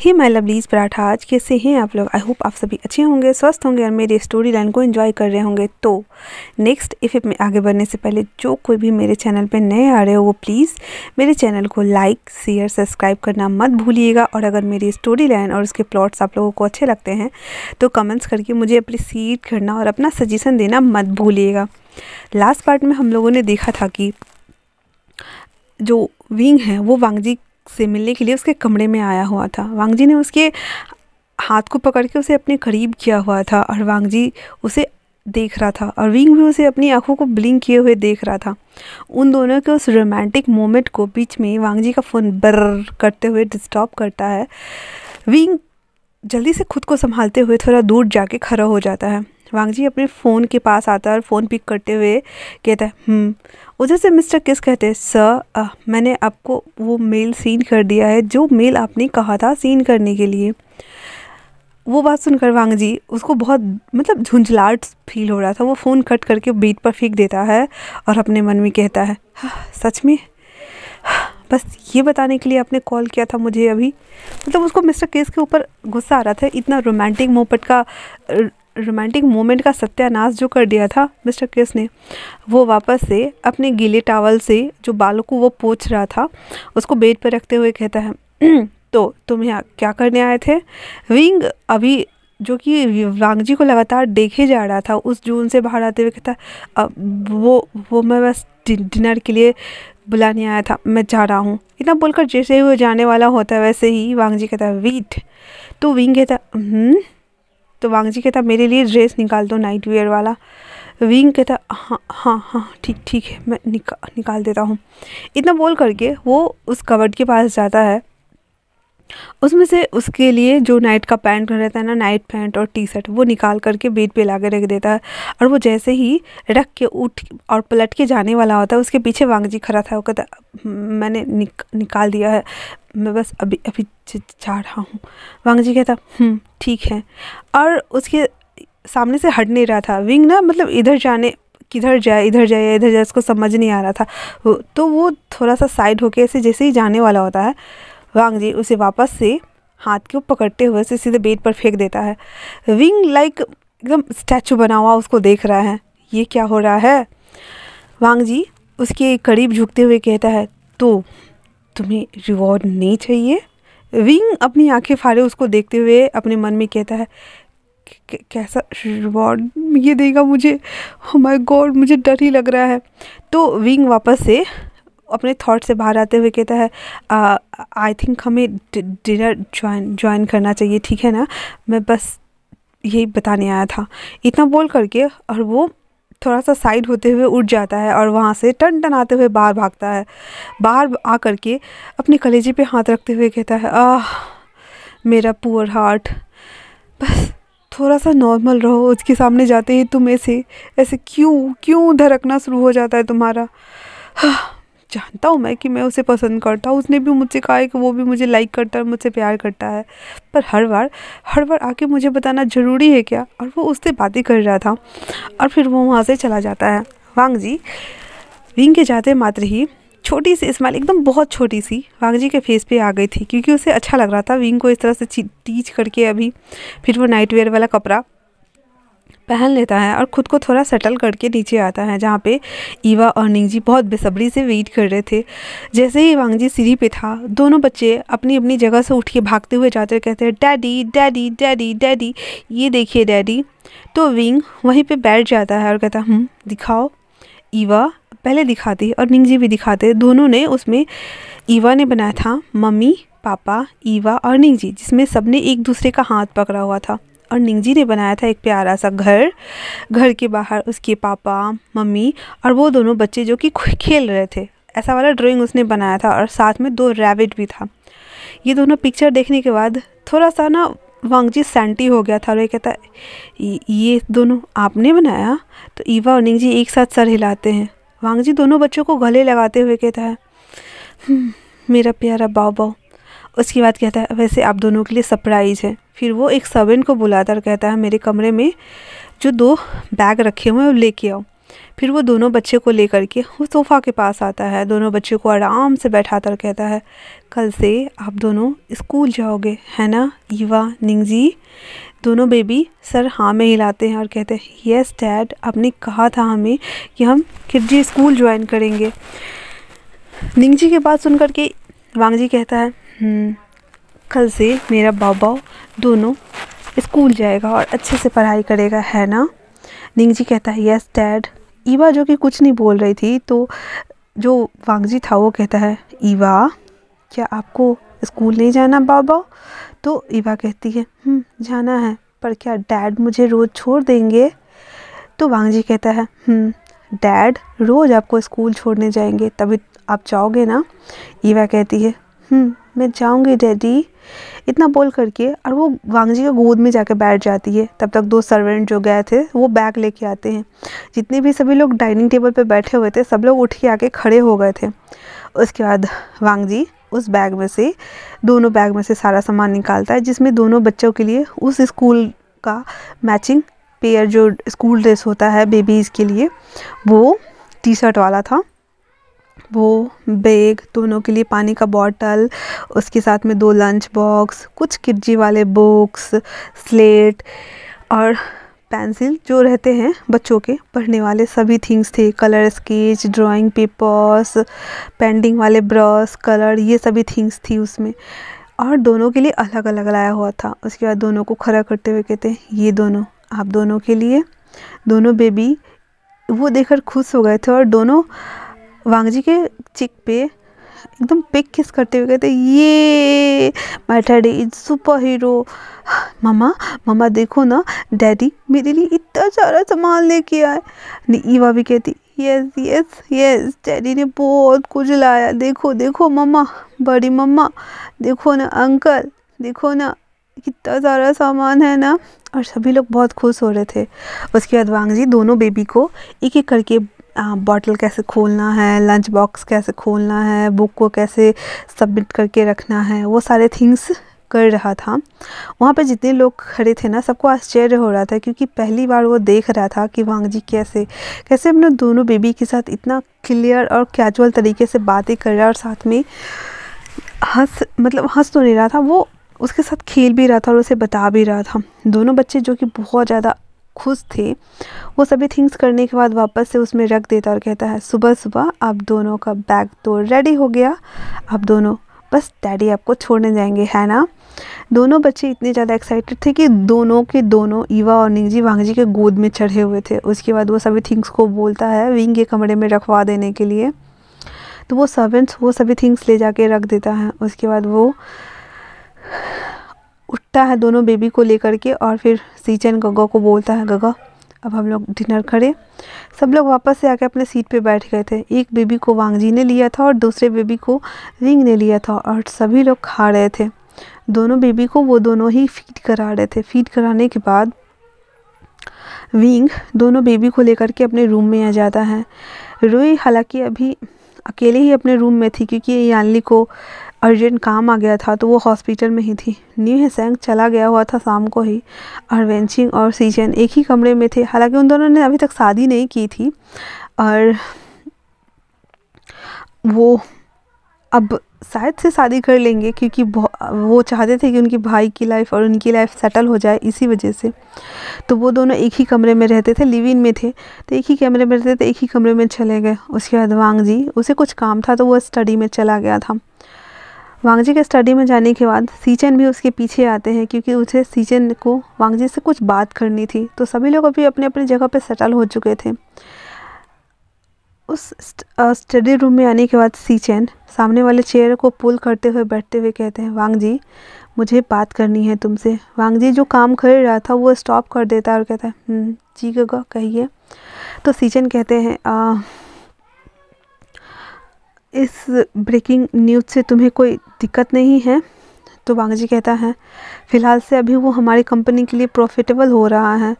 He my lovelies paratha, आज कैसे हैं आप लोग। आई होप आप सभी अच्छे होंगे, स्वस्थ होंगे और मेरी स्टोरी लाइन को एंजॉय कर रहे होंगे। तो नेक्स्ट इफ़ में आगे बढ़ने से पहले जो कोई भी मेरे चैनल पे नए आ रहे हो वो प्लीज़ मेरे चैनल को लाइक शेयर सब्सक्राइब करना मत भूलिएगा। और अगर मेरी स्टोरी लाइन और उसके प्लॉट्स आप लोगों को अच्छे लगते हैं तो कमेंट्स करके मुझे अप्रिसिएट करना और अपना सजेशन देना मत भूलिएगा। लास्ट पार्ट में हम लोगों ने देखा था कि जो विंग है वो वांगजी से मिलने के लिए उसके कमरे में आया हुआ था। वांगजी ने उसके हाथ को पकड़ के उसे अपने करीब किया हुआ था और वांगजी उसे देख रहा था और विंग भी उसे अपनी आंखों को ब्लिंक किए हुए देख रहा था। उन दोनों के उस रोमांटिक मोमेंट को बीच में वांगजी का फ़ोन बर्र करते हुए डिस्टर्ब करता है। विंग जल्दी से खुद को संभालते हुए थोड़ा दूर जाके खड़ा हो जाता है। वांगजी अपने फ़ोन के पास आता है और फ़ोन पिक करते हुए कहता है उधर से मिस्टर किस कहते हैं सर मैंने आपको वो मेल सीन कर दिया है जो मेल आपने कहा था सीन करने के लिए। वो बात सुनकर वांगजी उसको बहुत मतलब झुंझलाहट फील हो रहा था। वो फ़ोन कट करके बेड पर फेंक देता है और अपने मन में कहता है सच में बस ये बताने के लिए आपने कॉल किया था मुझे अभी। मतलब उसको मिस्टर केस के ऊपर गुस्सा आ रहा था। इतना रोमांटिक मोमेंट का सत्यानाश जो कर दिया था मिस्टर केस ने। वो वापस से अपने गीले टॉवल से जो बालों को वो पोंछ रहा था उसको बेड पर रखते हुए कहता है तो तुम यहाँ क्या करने आए थे। विंग अभी जो कि वांगजी को लगातार देखे जा रहा था उस जून से बाहर आते हुए कहता वो मैं बस डिनर के लिए बुलाने आया था, मैं जा रहा हूँ। इतना बोलकर जैसे ही वो जाने वाला होता है वैसे ही वांगजी कहता है वेट। तो विंग कहता तो वांगजी कहता मेरे लिए ड्रेस निकाल दो नाइट वेयर वाला। विंग कहता हाँ ठीक है मैं निकाल देता हूँ। इतना बोल करके वो उस कबर्ड के पास जाता है। उसमें से उसके लिए जो नाइट का पैंट रहता है ना, नाइट पैंट और टी शर्ट, वो निकाल करके बेड पे ला के रख देता है। और वो जैसे ही रख के उठ और पलट के जाने वाला होता है उसके पीछे वांगजी खड़ा था। वो कहता मैंने निकाल दिया है, मैं बस अभी जा रहा हूँ। वांगजी कहता ठीक है और उसके सामने से हट नहीं रहा था। विंग ना मतलब इधर जाए उसको समझ नहीं आ रहा था। तो वो थोड़ा सा साइड होके ऐसे जैसे ही जाने वाला होता है वांगजी उसे वापस से हाथ को पकड़ते हुए से सीधे बेड पर फेंक देता है। विंग लाइक एकदम स्टैचू बना हुआ उसको देख रहा है, ये क्या हो रहा है। वांगजी उसके करीब झुकते हुए कहता है तो तुम्हें रिवॉर्ड नहीं चाहिए। विंग अपनी आंखें फाड़े उसको देखते हुए अपने मन में कहता है कैसा रिवॉर्ड ये देगा मुझे, ओह माय गॉड मुझे डर ही लग रहा है। तो विंग वापस से अपने थॉट से बाहर आते हुए कहता है आई थिंक हमें डिनर ज्वाइन करना चाहिए, ठीक है ना, मैं बस यही बताने आया था। इतना बोल करके और वो थोड़ा सा साइड होते हुए उठ जाता है और वहाँ से टन आते हुए बाहर भागता है। बाहर आ करके अपने कलेजे पे हाथ रखते हुए कहता है मेरा पुअर हार्ट, बस थोड़ा सा नॉर्मल रहो। उसके सामने जाते ही तुम ऐसे क्यों धड़कना शुरू हो जाता है तुम्हारा। जानता हूँ मैं कि मैं उसे पसंद करता हूँ, उसने भी मुझसे कहा है कि वो भी मुझे लाइक करता है, मुझसे प्यार करता है, पर हर बार आके मुझे बताना ज़रूरी है क्या। और वो उससे बातें कर रहा था और फिर वो वहाँ से चला जाता है। वांगजी विंग के जाते मात्र ही छोटी सी स्माइल, एकदम बहुत छोटी सी, वांगजी के फेस पे आ गई थी क्योंकि उसे अच्छा लग रहा था विंग को इस तरह से टीच करके। अभी फिर वो नाइट वेयर वाला कपड़ा पहन लेता है और ख़ुद को थोड़ा सेटल करके नीचे आता है जहाँ पे ईवा और निंगजी बहुत बेसब्री से वेट कर रहे थे। जैसे ही वांगजी सीढ़ी पे था दोनों बच्चे अपनी अपनी जगह से उठ के भागते हुए जाते कहते हैं डैडी डैडी डैडी डैडी, ये देखिए डैडी। तो विंग वहीं पे बैठ जाता है और कहता दिखाओ। ईवा पहले दिखाती और निंगजी भी दिखाते। दोनों ने उसमें ईवा ने बनाया था मम्मी पापा ईवा और निंगजी, जिसमें सब ने एक दूसरे का हाथ पकड़ा हुआ था। और निंगजी ने बनाया था एक प्यारा सा घर के बाहर उसके पापा मम्मी और वो दोनों बच्चे जो कि खेल रहे थे, ऐसा वाला ड्राइंग उसने बनाया था। और साथ में 2 रैबिट भी था। ये दोनों पिक्चर देखने के बाद थोड़ा सा ना वांगजी सैंटी हो गया था और ये कहता ये दोनों आपने बनाया। तो ईवा और निंगजी एक साथ सर हिलाते हैं। वांगजी दोनों बच्चों को गले लगाते हुए कहता है मेरा प्यारा बाओ। उसके बाद कहता है वैसे आप दोनों के लिए सरप्राइज़ है। फिर वो एक सर्वेंट को बुलाता और कहता है मेरे कमरे में जो 2 बैग रखे हुए हैं वो लेके आओ। फिर वो दोनों बच्चे को लेकर के वो सोफ़ा के पास आता है, दोनों बच्चों को आराम से बैठाता और कहता है, कल से आप दोनों स्कूल जाओगे, है ना ईवा, निंगजी? दोनों बेबी सर हाँ में हिलाते हैं और कहते हैं, यस डैड, आपने कहा था हमें कि हम किड्जी स्कूल ज्वाइन करेंगे। निंगजी की बात सुन करके वांगजी कहता है, कल से मेरा बाबा दोनों स्कूल जाएगा और अच्छे से पढ़ाई करेगा, है ना? निंगजी कहता है, यस डैड। ईवा जो कि कुछ नहीं बोल रही थी, तो जो वांगजी था वो कहता है, ईवा क्या आपको स्कूल नहीं जाना बाबा? तो ईवा कहती है, जाना है, पर क्या डैड मुझे रोज़ छोड़ देंगे? तो वांगजी कहता है, डैड रोज़ आपको स्कूल छोड़ने जाएंगे, तभी आप जाओगे ना? ईवा कहती है, मैं जाऊंगी डैडी, इतना बोल करके, और वो वांगजी के गोद में जाके बैठ जाती है। तब तक दो सर्वेंट जो गए थे वो बैग लेके आते हैं। जितने भी सभी लोग डाइनिंग टेबल पे बैठे हुए थे सब लोग उठ के आके खड़े हो गए थे। उसके बाद वांगजी उस बैग में से, दोनों बैग में से सारा सामान निकालता है, जिसमें दोनों बच्चों के लिए उस स्कूल का मैचिंग पेयर जो स्कूल ड्रेस होता है बेबीज़ के लिए, वो टी शर्ट वाला था, वो बैग, दोनों के लिए पानी का बॉटल, उसके साथ में 2 लंच बॉक्स, कुछ किड्जी वाले बुक्स, स्लेट और पेंसिल जो रहते हैं बच्चों के पढ़ने वाले, सभी थिंग्स थे। Colour sketch, drawing papers, painting वाले ब्रश, कलर, ये सभी थिंग्स थी उसमें, और दोनों के लिए अलग अलग लाया हुआ था। उसके बाद दोनों को खड़ा करते हुए कहते हैं, ये दोनों आप दोनों के लिए। दोनों बेबी वो देखकर खुश हो गए थे और दोनों वांगजी के चिक पे एकदम पिक किस करते हुए कहते, ये my daddy is super hero. मम्मा देखो ना, डैडी मेरे लिए इतना सारा सामान लेके आए। ईवा भी कहती, यस यस यस, डैडी ने बहुत कुछ लाया, देखो देखो मम्मा, बड़ी मम्मा देखो ना, अंकल देखो ना, कितना सारा सामान है ना। और सभी लोग बहुत खुश हो रहे थे। उसके बाद वांगजी दोनों बेबी को एक एक करके बॉटल कैसे खोलना है, लंच बॉक्स कैसे खोलना है, बुक को कैसे सबमिट करके रखना है, वो सारे थिंग्स कर रहा था। वहाँ पे जितने लोग खड़े थे ना, सबको आश्चर्य हो रहा था, क्योंकि पहली बार वो देख रहा था कि वांगजी कैसे अपने दोनों बेबी के साथ इतना क्लियर और कैजुअल तरीके से बातें कर रहा है, और साथ में हंस तो नहीं रहा था, वो उसके साथ खेल भी रहा था और उसे बता भी रहा था। दोनों बच्चे जो कि बहुत ज़्यादा खुश थे, वो सभी थिंग्स करने के बाद वापस से उसमें रख देता और कहता है, सुबह सुबह आप दोनों का बैग तो रेडी हो गया, आप दोनों बस डैडी आपको छोड़ने जाएंगे, है ना? दोनों बच्चे इतने ज़्यादा एक्साइटेड थे कि दोनों के दोनों ईवा और निंगजी वांगजी के गोद में चढ़े हुए थे। उसके बाद वो सभी थिंग्स को बोलता है विंग के कमरे में रखवा देने के लिए, तो वो सर्वेंट्स वो सभी थिंग्स ले जाके रख देता है। उसके बाद वो उठता है दोनों बेबी को लेकर के, और फिर सीचन गगा को बोलता है, गगा अब हम लोग डिनर करें। सब लोग वापस से आके अपने सीट पे बैठ गए थे। एक बेबी को वांगजी ने लिया था और दूसरे बेबी को विंग ने लिया था, और सभी लोग खा रहे थे। दोनों बेबी को वो दोनों ही फीड करा रहे थे। फीड कराने के बाद विंग दोनों बेबी को लेकर के अपने रूम में आ जाता है। रूई हालांकि अभी अकेले ही अपने रूम में थी, क्योंकि यानली को अर्जेंट काम आ गया था, तो वो हॉस्पिटल में ही थी। न्यू हेसेंग चला गया हुआ था शाम को ही, और वेंचिंग और सीचन एक ही कमरे में थे। हालांकि उन दोनों ने अभी तक शादी नहीं की थी, और वो अब शायद से शादी कर लेंगे, क्योंकि वो चाहते थे कि उनकी भाई की लाइफ और उनकी लाइफ सेटल हो जाए, इसी वजह से। तो वो दोनों एक ही कमरे में रहते थे, लिव इन में थे, तो एक ही कमरे में रहते थे, एक ही कमरे में चले गए। उसके बाद वांगजी, उसे कुछ काम था तो वो स्टडी में चला गया था। वांगजी के स्टडी में जाने के बाद सीचन भी उसके पीछे आते हैं, क्योंकि उसे सीचन को वांगजी से कुछ बात करनी थी। तो सभी लोग अभी अपने अपने जगह पे सेटल हो चुके थे। उस स्टडी रूम में आने के बाद सीचन सामने वाले चेयर को पुल करते हुए बैठते हुए कहते हैं, वांगजी मुझे बात करनी है तुमसे। वांगजी जो काम कर रहा था वो स्टॉप कर देता है और कहता है, जी गगा कहिए। तो सीचन कहते हैं, इस ब्रेकिंग न्यूज़ से तुम्हें कोई दिक्कत नहीं है? तो वांगजी कहता है, फ़िलहाल से अभी वो हमारी कंपनी के लिए प्रॉफिटेबल हो रहा है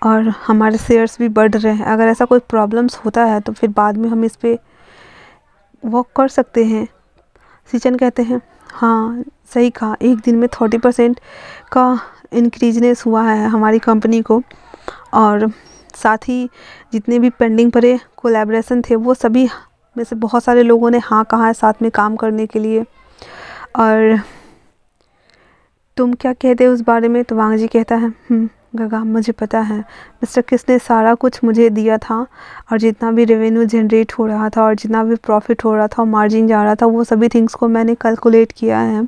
और हमारे शेयर्स भी बढ़ रहे हैं। अगर ऐसा कोई प्रॉब्लम्स होता है तो फिर बाद में हम इस पे वर्क कर सकते हैं। सीचन कहते हैं, हाँ सही कहा, एक दिन में 30% का इंक्रीजनेस हुआ है हमारी कंपनी को, और साथ ही जितने भी पेंडिंग पड़े कोलैबोरेशन थे वो सभी में से बहुत सारे लोगों ने हाँ कहा है साथ में काम करने के लिए। और तुम क्या कहते हो उस बारे में? तो वांग जी कहता है गगा मुझे पता है, मिस्टर किस ने सारा कुछ मुझे दिया था और जितना भी रेवेन्यू जनरेट हो रहा था और जितना भी प्रॉफिट हो रहा था और मार्जिन जा रहा था वो सभी थिंग्स को मैंने कैलकुलेट किया है।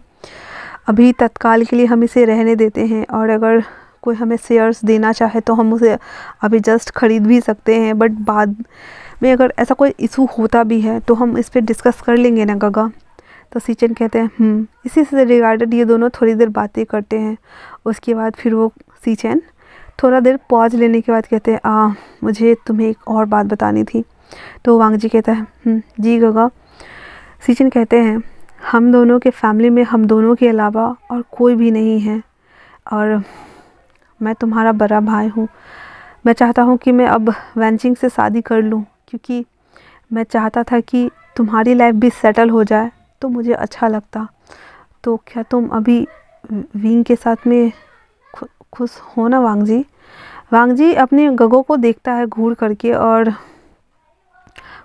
अभी तत्काल के लिए हम इसे रहने देते हैं और अगर कोई हमें शेयर्स देना चाहे तो हम उसे अभी जस्ट ख़रीद भी सकते हैं, बट बाद में अगर ऐसा कोई इशू होता भी है तो हम इस पर डिस्कस कर लेंगे ना गगा। तो सीचन कहते हैं इसी से रिगार्डेड ये दोनों थोड़ी देर बातें करते हैं। उसके बाद फिर वो सीचन थोड़ा देर पॉज लेने के बाद कहते हैं मुझे तुम्हें एक और बात बतानी थी। तो वांग जी कहता है जी गगा। सीचन कहते हैं हम दोनों के फैमिली में हम दोनों के अलावा और कोई भी नहीं है और मैं तुम्हारा बड़ा भाई हूँ। मैं चाहता हूँ कि मैं अब वैनचिंग से शादी कर लूँ क्योंकि मैं चाहता था कि तुम्हारी लाइफ भी सेटल हो जाए तो मुझे अच्छा लगता। तो क्या तुम अभी विंग के साथ में खुश हो ना वांग जी? वांग जी अपने गगो को देखता है घूर करके और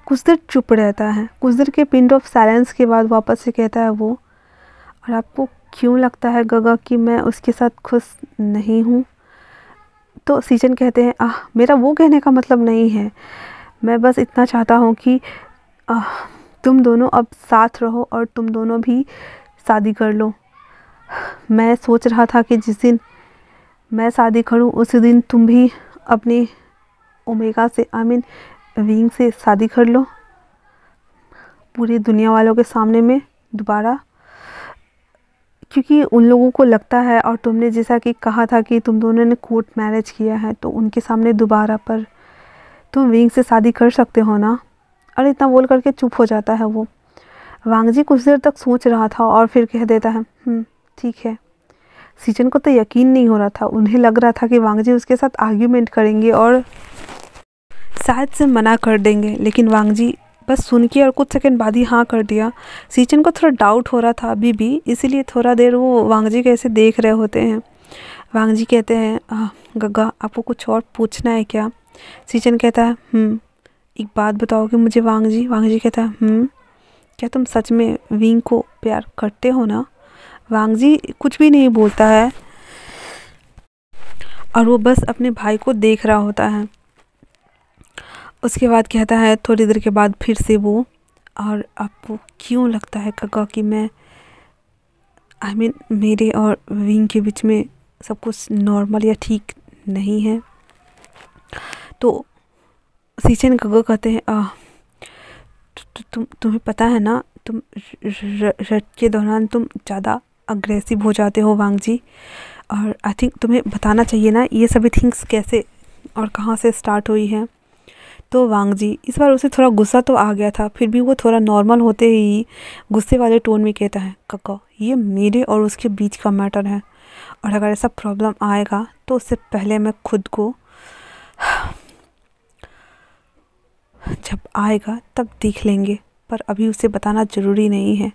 कुछ देर चुप रहता है। कुछ देर के पिंड ऑफ साइलेंस के बाद वापस से कहता है वो, और आपको क्यों लगता है गगा कि मैं उसके साथ खुश नहीं हूँ? तो सीचन कहते हैं मेरा वो कहने का मतलब नहीं है, मैं बस इतना चाहता हूँ कि तुम दोनों अब साथ रहो और तुम दोनों भी शादी कर लो। मैं सोच रहा था कि जिस दिन मैं शादी करूँ उसी दिन तुम भी अपनी ओमेगा से विंग से शादी कर लो पूरी दुनिया वालों के सामने में दोबारा, क्योंकि उन लोगों को लगता है और तुमने जैसा कि कहा था कि तुम दोनों ने कोर्ट मैरिज किया है तो उनके सामने दोबारा पर तुम विंग से शादी कर सकते हो ना। और इतना बोल करके चुप हो जाता है वो। वांग जी कुछ देर तक सोच रहा था और फिर कह देता है ठीक है। सीचन को तो यकीन नहीं हो रहा था, उन्हें लग रहा था कि वांग जी उसके साथ आर्ग्यूमेंट करेंगे और शायद से मना कर देंगे, लेकिन वांग जी बस सुन के और कुछ सेकंड बाद ही हाँ कर दिया। सीचन को थोड़ा डाउट हो रहा था अभी भी, इसीलिए थोड़ा देर वो वांग जी कैसे देख रहे होते हैं। वांग जी कहते हैं गगा आपको कुछ और पूछना है क्या? सीचन कहता है एक बात बताओगे मुझे वांग जी? वांग जी कहता है क्या तुम सच में विंग को प्यार करते हो ना? वांग जी कुछ भी नहीं बोलता है और वो बस अपने भाई को देख रहा होता है। उसके बाद कहता है थोड़ी देर के बाद फिर से वो, और आपको क्यों लगता है गगा कि मैं मेरे और विंग के बीच में सब कुछ नॉर्मल या ठीक नहीं है? तो सीचन गगा कहते हैं तुम्हें पता है ना, तुम रट के दौरान तुम ज़्यादा अग्रेसिव हो जाते हो वांग जी, और आई थिंक तुम्हें बताना चाहिए ना ये सभी थिंग्स कैसे और कहाँ से स्टार्ट हुई है। तो वांग जी इस बार उसे थोड़ा गुस्सा तो आ गया था, फिर भी वो थोड़ा नॉर्मल होते ही गुस्से वाले टोन में कहता है गगा ये मेरे और उसके बीच का मैटर है और अगर ऐसा प्रॉब्लम आएगा तो उससे पहले मैं खुद को, जब आएगा तब देख लेंगे, पर अभी उसे बताना ज़रूरी नहीं है।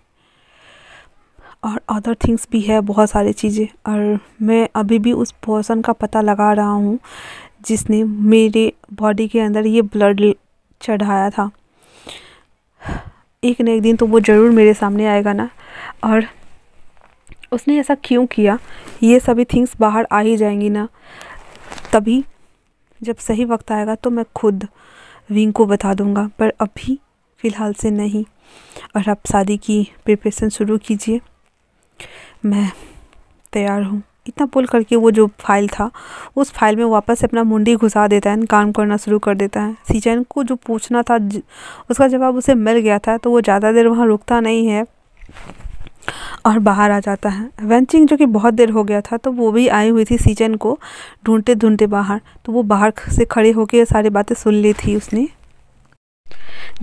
और अदर थिंग्स भी है बहुत सारी चीज़ें, और मैं अभी भी उस पर्सन का पता लगा रहा हूँ जिसने मेरे बॉडी के अंदर ये ब्लड चढ़ाया था। एक न एक दिन तो वो ज़रूर मेरे सामने आएगा ना, और उसने ऐसा क्यों किया ये सभी थिंग्स बाहर आ ही जाएंगी ना। तभी जब सही वक्त आएगा तो मैं खुद विंग को बता दूंगा, पर अभी फ़िलहाल से नहीं। और आप शादी की प्रिपरेशन शुरू कीजिए, मैं तैयार हूँ। इतना बोल करके वो जो फाइल था उस फाइल में वापस से अपना मुंडी घुसा देता है, काम करना शुरू कर देता है। सीचन को जो पूछना था उसका जवाब उसे मिल गया था, तो वो ज़्यादा देर वहाँ रुकता नहीं है और बाहर आ जाता है। वेंचिंग जो कि बहुत देर हो गया था तो वो भी आई हुई थी सीचन को ढूंढते ढूंढते बाहर, तो वो बाहर से खड़े होकर सारी बातें सुन ली थी उसने।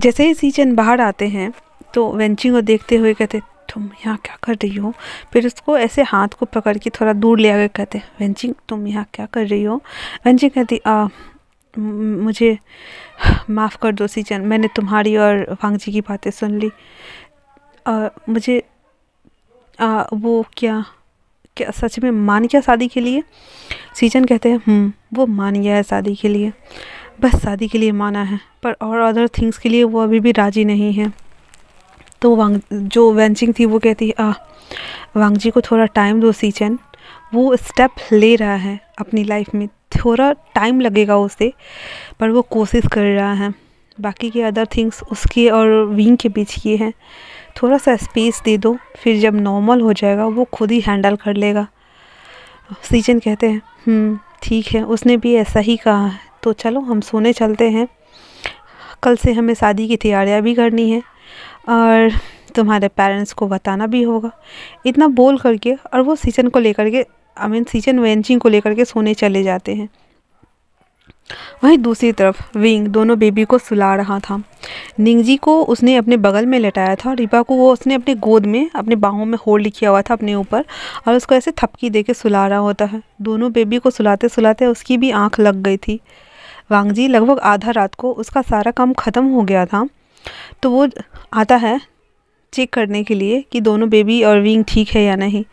जैसे ही सीचन बाहर आते हैं तो वेंचिंग को देखते हुए कहते तुम यहाँ क्या कर रही हो? फिर उसको ऐसे हाथ को पकड़ के थोड़ा दूर ले आकर कहते वेंचिंग तुम यहाँ क्या कर रही हो? वेंचिंग कहती मुझे माफ़ कर दो सीचन, मैंने तुम्हारी और वांग जी की बातें सुन ली। मुझे वो क्या सच में मान गया शादी के लिए? सीचन कहते हैं वो मान गया है शादी के लिए। बस शादी के लिए माना है, पर और अदर थिंग्स के लिए वो अभी भी राज़ी नहीं है। तो जो वेंचिंग थी वो कहती है वांगजी को थोड़ा टाइम दो सीचन, वो स्टेप ले रहा है अपनी लाइफ में, थोड़ा टाइम लगेगा उसे, पर वो कोशिश कर रहा है। बाकी के अदर थिंग्स उसके और विंग के बीच ये हैं, थोड़ा सा स्पेस दे दो, फिर जब नॉर्मल हो जाएगा वो खुद ही हैंडल कर लेगा। सीचन कहते हैं ठीक है, उसने भी ऐसा ही कहा है, तो चलो हम सोने चलते हैं, कल से हमें शादी की तैयारियां भी करनी है और तुम्हारे पेरेंट्स को बताना भी होगा। इतना बोल करके और वो सीचन को लेकर के सीचन वेंचिंग को लेकर के सोने चले जाते हैं। वहीं दूसरी तरफ विंग दोनों बेबी को सुला रहा था। निंगजी को उसने अपने बगल में लेटाया था और रिपा को वो उसने अपने गोद में अपने बाहों में होल्ड किया हुआ था अपने ऊपर, और उसको ऐसे थपकी दे के सुला रहा होता है। दोनों बेबी को सुलाते सुलाते उसकी भी आँख लग गई थी। वांगजी लगभग आधा रात को उसका सारा काम ख़त्म हो गया था, तो वो आता है चेक करने के लिए कि दोनों बेबी और विंग ठीक है या नहीं।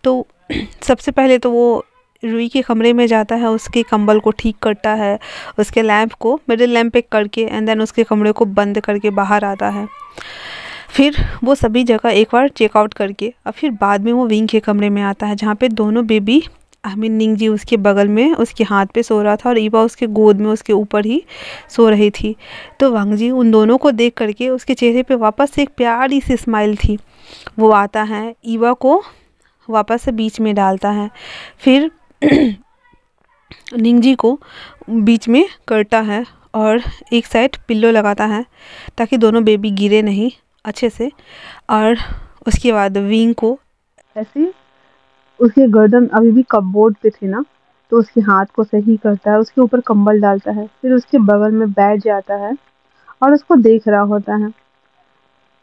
तो सबसे पहले तो वो रूई के कमरे में जाता है, उसके कंबल को ठीक करता है, उसके लैंप को मिडिल लैंप पे करके एंड देन उसके कमरे को बंद करके बाहर आता है। फिर वो सभी जगह एक बार चेकआउट करके और फिर बाद में वो विंग के कमरे में आता है, जहाँ पे दोनों बेबी निंगजी उसके बगल में उसके हाथ पे सो रहा था और ईवा उसके गोद में उसके ऊपर ही सो रही थी। तो वांगजी उन दोनों को देख करके उसके चेहरे पे वापस से एक प्यारी सी स्माइल थी। वो आता है, ईवा को वापस से बीच में डालता है, फिर निंगजी को बीच में करता है और एक साइड पिल्लो लगाता है ताकि दोनों बेबी गिरे नहीं अच्छे से। और उसके बाद विंग को ऐसे उसके गर्दन अभी भी कपबोर्ड पे थे ना, तो उसके हाथ को सही करता है, उसके ऊपर कंबल डालता है, फिर उसके बगल में बैठ जाता है और उसको देख रहा होता है।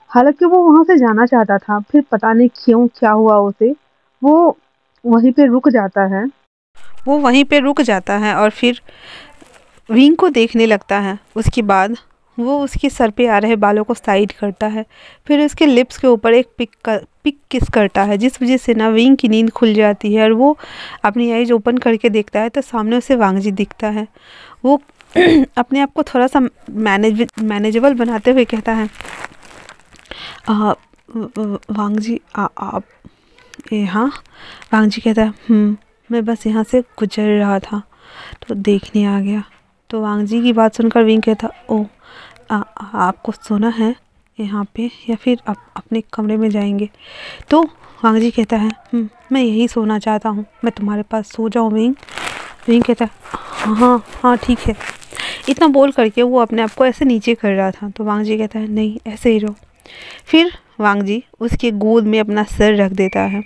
हालांकि वो वहां से जाना चाहता था, फिर पता नहीं क्यों क्या हुआ उसे, वो वहीं पे रुक जाता है और फिर विंग को देखने लगता है। उसके बाद वो उसके सर पे आ रहे बालों को साइड करता है, फिर उसके लिप्स के ऊपर एक पिक किस करता है, जिस वजह से ना विंग की नींद खुल जाती है और वो अपनी आईज ओपन करके देखता है तो सामने उसे वांगजी दिखता है। वो अपने आप को थोड़ा सा मैनेजेबल बनाते हुए कहता है, वांगजी आप हाँ। वांगजी कहता है मैं बस यहाँ से गुजर रहा था तो देखने आ गया। तो वांगजी की बात सुनकर विंग कहता, ओ आपको सोना है यहाँ पे या फिर आप अपने कमरे में जाएंगे? तो वांगजी कहता है मैं यही सोना चाहता हूँ, मैं तुम्हारे पास सो जाऊँ विंग? विंग कहता है हाँ ठीक है। इतना बोल करके वो अपने आप को ऐसे नीचे कर रहा था, तो वांगजी कहता है नहीं ऐसे ही रहो। फिर वांगजी उसके गोद में अपना सर रख देता है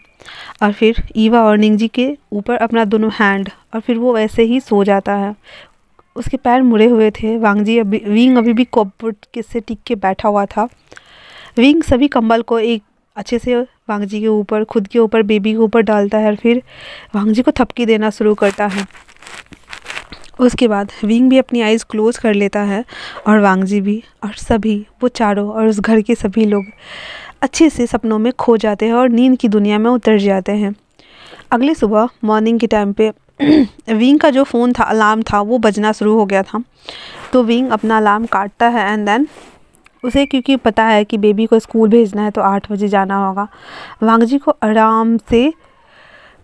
और फिर ईवा और निंगजी के ऊपर अपना दोनों हैंड, और फिर वो ऐसे ही सो जाता है। उसके पैर मुड़े हुए थे। विंग अभी भी कपबोर्ड से टिक के बैठा हुआ था। विंग सभी कंबल को एक अच्छे से वांगजी के ऊपर, खुद के ऊपर, बेबी के ऊपर डालता है और फिर वांगजी को थपकी देना शुरू करता है। उसके बाद विंग भी अपनी आइज़ क्लोज कर लेता है और वांगजी भी, और सभी वो चारों और उस घर के सभी लोग अच्छे से सपनों में खो जाते हैं और नींद की दुनिया में उतर जाते हैं। अगले सुबह मॉर्निंग के टाइम पे विंग का जो फ़ोन था, अलार्म था, वो बजना शुरू हो गया था। तो विंग अपना अलार्म काटता है एंड देन उसे, क्योंकि पता है कि बेबी को स्कूल भेजना है तो 8 बजे जाना होगा, वांगजी को आराम से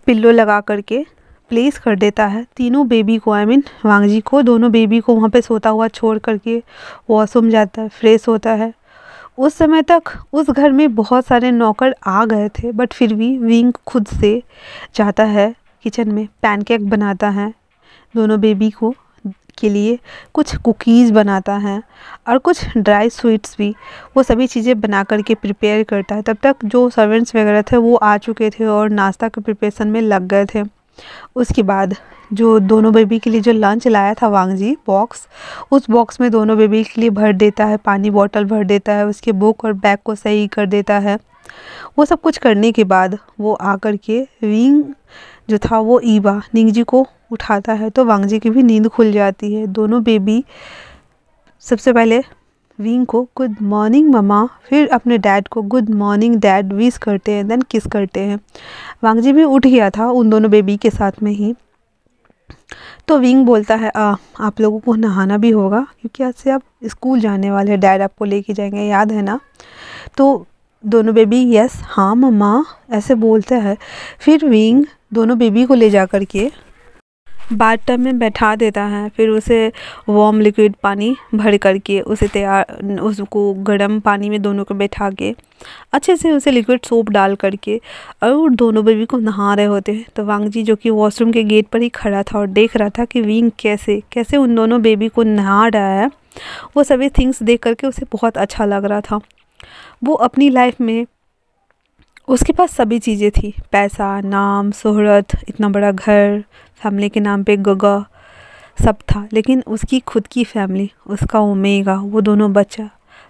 पिल्लो लगा करके प्लेस कर देता है। तीनों बेबी को वांगजी को, दोनों बेबी को वहाँ पे सोता हुआ छोड़ करके वॉशरूम जाता है, फ्रेश होता है। उस समय तक उस घर में बहुत सारे नौकर आ गए थे, बट फिर भी विंग खुद से जाता है किचन में, पैनकेक बनाता है दोनों बेबी को के लिए, कुछ कुकीज़ बनाता है और कुछ ड्राई स्वीट्स भी, वो सभी चीज़ें बना करके प्रिपेयर करता है। तब तक जो सर्वेंट्स वगैरह थे वो आ चुके थे और नाश्ता के प्रिपरेशन में लग गए थे। उसके बाद जो दोनों बेबी के लिए जो लंच लाया था वांगजी बॉक्स, उस बॉक्स में दोनों बेबी के लिए भर देता है, पानी बॉटल भर देता है, उसके बुक और बैग को सही कर देता है। वो सब कुछ करने के बाद वो आकर के विंग जो था वो ईवा निंगजी को उठाता है, तो वांगजी की भी नींद खुल जाती है। दोनों बेबी सबसे पहले विंग को गुड मॉर्निंग ममा, फिर अपने डैड को गुड मॉर्निंग डैड विश करते हैं, देन किस करते हैं। वांगजी भी उठ गया था उन दोनों बेबी के साथ में ही। तो विंग बोलता है आप लोगों को नहाना भी होगा क्योंकि आज से आप स्कूल जाने वाले हैं, डैड आपको लेके जाएंगे, याद है ना। तो दोनों बेबी यस हाँ मम्मा ऐसे बोलते हैं। फिर विंग दोनों बेबी को ले जा कर के बाथटब में बैठा देता है, फिर उसे वार्म लिक्विड पानी भर करके उसको गर्म पानी में दोनों को बैठा के अच्छे से उसे लिक्विड सोप डाल करके और दोनों बेबी को नहा रहे होते हैं। तो वांग जी जो कि वॉशरूम के गेट पर ही खड़ा था और देख रहा था कि विंग कैसे कैसे उन दोनों बेबी को नहा रहा है, वो सभी थिंग्स देख करके उसे बहुत अच्छा लग रहा था। वो अपनी लाइफ में उसके पास सभी चीज़ें थी, पैसा, नाम, शोहरत, इतना बड़ा घर, फैमिली के नाम पे गगा सब था, लेकिन उसकी खुद की फैमिली, उसका ओमेगा, वो दोनों बच्चा,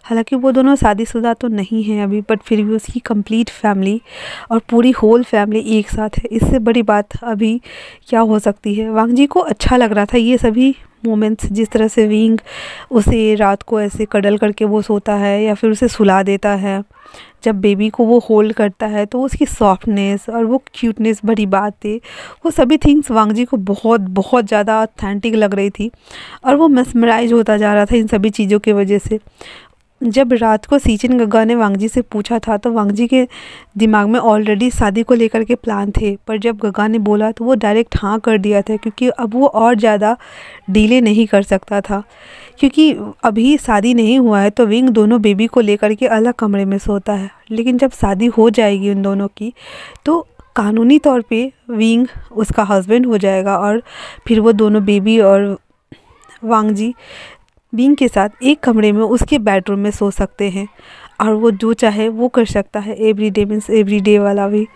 हालांकि वो दोनों शादीशुदा तो नहीं हैं अभी, बट फिर भी उसकी कंप्लीट फैमिली और पूरी होल फैमिली एक साथ है। इससे बड़ी बात अभी क्या हो सकती है। वांग जी को अच्छा लग रहा था ये सभी मोमेंट्स, जिस तरह से विंग उसे रात को ऐसे कडल करके वो सोता है या फिर उसे सुला देता है, जब बेबी को वो होल्ड करता है तो उसकी सॉफ्टनेस और वो क्यूटनेस भरी बात है, वो सभी थिंग्स वांग जी को बहुत बहुत ज़्यादा ऑथेंटिक लग रही थी और वो मेस्मराइज होता जा रहा था इन सभी चीज़ों की वजह से। जब रात को सीचिन गग्गा ने वांग जी से पूछा था तो वांग जी के दिमाग में ऑलरेडी शादी को लेकर के प्लान थे, पर जब गग्गा ने बोला तो वो डायरेक्ट हाँ कर दिया था, क्योंकि अब वो और ज़्यादा डिले नहीं कर सकता था, क्योंकि अभी शादी नहीं हुआ है तो विंग दोनों बेबी को लेकर के अलग कमरे में सोता है, लेकिन जब शादी हो जाएगी उन दोनों की तो कानूनी तौर पे विंग उसका हस्बैंड हो जाएगा और फिर वो दोनों बेबी और वांग जी विंग के साथ एक कमरे में उसके बेडरूम में सो सकते हैं और वो जो चाहे वो कर सकता है। एवरीडे मीन्स एवरीडे वाला भी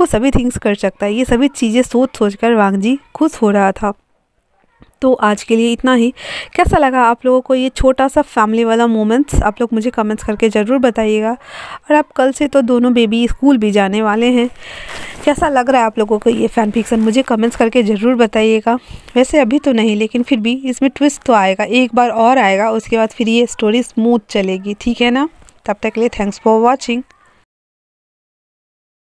वो सभी थिंग्स कर सकता है। ये सभी चीज़ें सोच कर वांग जी खुश हो रहा था। तो आज के लिए इतना ही। कैसा लगा आप लोगों को ये छोटा सा फैमिली वाला मोमेंट्स, आप लोग मुझे कमेंट्स करके ज़रूर बताइएगा। और अब कल से तो दोनों बेबी स्कूल भी जाने वाले हैं। कैसा लग रहा है आप लोगों को ये फ़ैन फिक्शन, मुझे कमेंट्स करके ज़रूर बताइएगा। वैसे अभी तो नहीं, लेकिन फिर भी इसमें ट्विस्ट तो आएगा, एक बार और आएगा, उसके बाद फिर ये स्टोरी स्मूथ चलेगी, ठीक है ना। तब तक के लिए थैंक्स फॉर वॉचिंग।